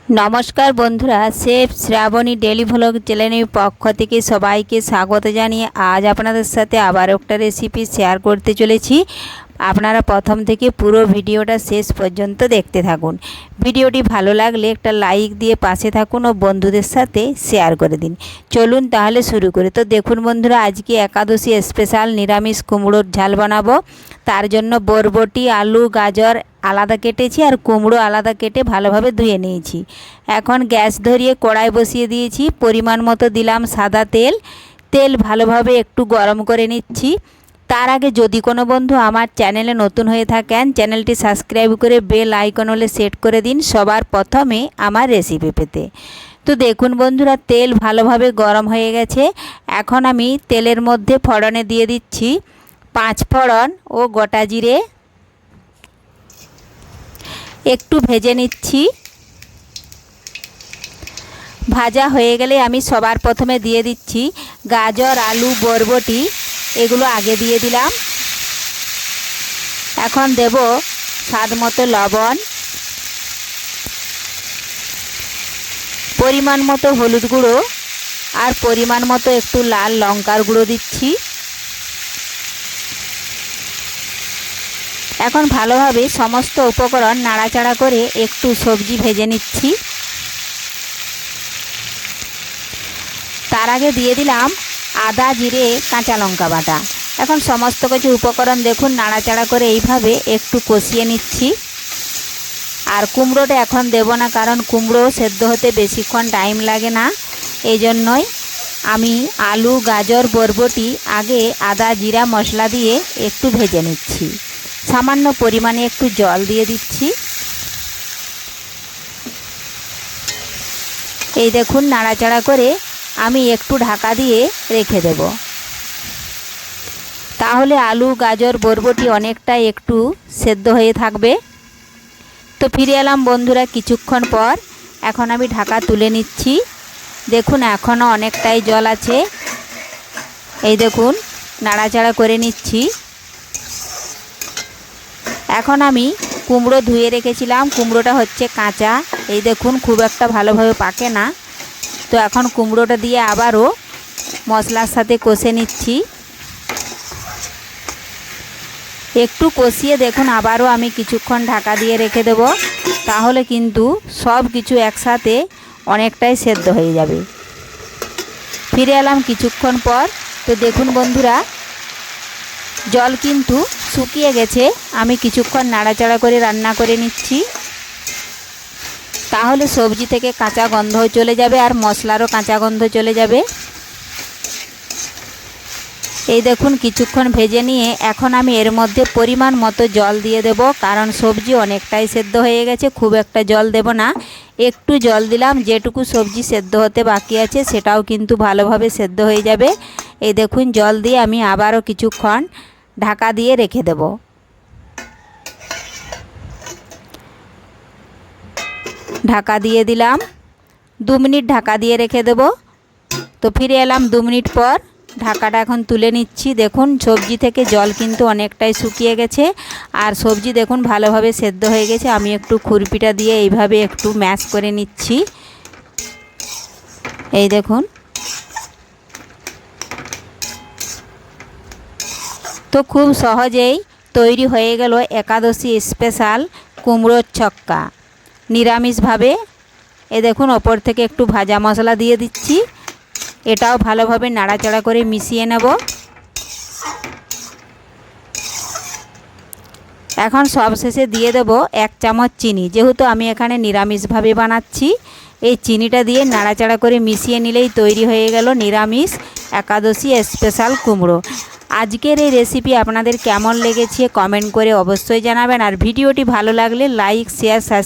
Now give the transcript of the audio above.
নমস্কার বন্ধুরা, chef Shrabani daily vlog চ্যানেলের পক্ষ থেকে সবাইকে স্বাগত জানিয়ে আজ আপনাদের সাথে আবার একটা রেসিপি শেয়ার করতে চলেছি। আপনারা প্রথম থেকে পুরো ভিডিওটা শেষ পর্যন্ত দেখতে থাকুন। ভিডিওটি ভালো লাগলে একটা লাইক দিয়ে পাশে থাকুন ও বন্ধুদের সাথে শেয়ার করে দিন। চলুন তাহলে শুরু করি। তো দেখুন বন্ধুরা, আজকে একাদশী স্পেশাল নিরামিষ কুমড়োর ঝাল বানাবো। তার জন্য বরবটি, আলু, গাজর আলাদা কেটেছি আর কুমড়ো আলাদা কেটে ভালোভাবে ধুয়ে নিয়েছি। এখন গ্যাস ধরিয়ে কড়াই বসিয়ে দিয়েছি। পরিমাণ মতো দিলাম সাদা তেল। তেল ভালোভাবে একটু গরম করে নিচ্ছি। তার আগে যদি কোনো বন্ধু আমার চ্যানেলে নতুন হয়ে থাকেন, চ্যানেলটি সাবস্ক্রাইব করে বেল আইকন হলে সেট করে দিন সবার প্রথমে আমার রেসিপি পেতে। তো দেখুন বন্ধুরা, তেল ভালোভাবে গরম হয়ে গেছে। এখন আমি তেলের মধ্যে ফোড়নে দিয়ে দিচ্ছি 5 ফোড়ন ও গোটা জিরে। একটু ভেজে নিচ্ছি। ভাজা হয়ে গেলে আমি সবার প্রথমে দিয়ে দিচ্ছি গাজর, আলু, বরবটি, এগুলো আগে দিয়ে দিলাম। এখন দেব স্বাদ মতো লবণ, পরিমাণ মতো হলুদ গুঁড়ো আর পরিমাণ মতো একটু লাল লঙ্কার গুঁড়ো দিচ্ছি। এখন ভালোভাবে সমস্ত উপকরণ নাড়াচাড়া করে একটু সবজি ভেজে নিচ্ছি। তার আগে দিয়ে দিলাম আদা, জিরে, কাঁচা লঙ্কা বাটা। এখন সমস্ত কিছু উপকরণ দেখুন নাড়াচাড়া করে এইভাবে একটু কষিয়ে নিচ্ছি। আর কুমড়োটা এখন দেব না, কারণ কুমড়ো সেদ্ধ হতে বেশিক্ষণ টাইম লাগে না। এই জন্যই আমি আলু, গাজর, বরবটি আগে আদা জিরা মশলা দিয়ে একটু ভেজে নিচ্ছি। সামান্য পরিমাণে একটু জল দিয়ে দিচ্ছি। এই দেখুন নাড়াচাড়া করে আমি একটু ঢাকা দিয়ে রেখে দেব। তাহলে আলু, গাজর, বরবটি অনেকটা একটু সেদ্ধ হয়ে থাকবে। তো ফিরে এলাম বন্ধুরা কিছুক্ষণ পর। এখন আমি ঢাকা তুলে নিচ্ছি। দেখুন এখনও অনেকটাই জল আছে। এই দেখুন নাড়াচাড়া করে নিচ্ছি। এখন আমি কুমড়ো ধুয়ে রেখেছিলাম, কুমড়োটা হচ্ছে কাঁচা। এই দেখুন খুব একটা ভালোভাবে পাকে না। তো এখন কুমড়োটা দিয়ে আবারও মশলার সাথে কষে নিচ্ছি। একটু কষিয়ে দেখুন আবারও আমি কিছুক্ষণ ঢাকা দিয়ে রেখে দেব। তাহলে কিন্তু সব কিছু একসাথে অনেকটাই সেদ্ধ হয়ে যাবে। ফিরে এলাম কিছুক্ষণ পর। তো দেখুন বন্ধুরা, জল কিন্তু শুকিয়ে গেছে। আমি কিছুক্ষণ নাড়াচাড়া করে রান্না করে নিচ্ছি। তাহলে সবজি থেকে কাঁচা গন্ধ চলে যাবে আর মশলারও কাঁচা গন্ধ চলে যাবে। এই দেখুন কিছুক্ষণ ভেজে নিয়ে এখন আমি এর মধ্যে পরিমাণ মতো জল দিয়ে দেব, কারণ সবজি অনেকটাই সেদ্ধ হয়ে গেছে। খুব একটা জল দেব না, একটু জল দিলাম। যেটুকু সবজি সেদ্ধ হতে বাকি আছে সেটাও কিন্তু ভালোভাবে সেদ্ধ হয়ে যাবে। এই দেখুন জল দিয়ে আমি আবারও কিছুক্ষণ ঢাকা দিয়ে রেখে দেব। ঢাকা দিয়ে দিলাম। 2 মিনিট ঢাকা দিয়ে রেখে দেব। তো ফিরে এলাম 2 মিনিট পর। ঢাকাটা এখন তুলে নিচ্ছি। দেখুন সবজি থেকে জল কিন্তু অনেকটাই শুকিয়ে গেছে আর সবজি দেখুন ভালোভাবে সেদ্ধ হয়ে গেছে। আমি একটু খুরপিটা দিয়ে এইভাবে একটু ম্যাশ করে নিচ্ছি। এই দেখুন। তো খুব সহজেই তৈরি হয়ে গেল একাদশী স্পেশাল কুমড়োর ছক্কা নিরামিষভাবে। এ দেখুন ওপর থেকে একটু ভাজা মশলা দিয়ে দিচ্ছি। এটাও ভালোভাবে নাড়াচাড়া করে মিশিয়ে নেব। এখন সবশেষে দিয়ে দেব 1 চামচ চিনি। যেহেতু আমি এখানে নিরামিষভাবে বানাচ্ছি, এই চিনিটা দিয়ে নাড়াচাড়া করে মিশিয়ে নিলেই তৈরি হয়ে গেল নিরামিষ একাদশী স্পেশাল কুমড়ো। আজকের এই রেসিপি আপনাদের কেমন লেগেছে কমেন্ট করে অবশ্যই জানাবেন। আর ভিডিওটি ভালো লাগলে লাইক, শেয়ার, সাবস্ক্রাইব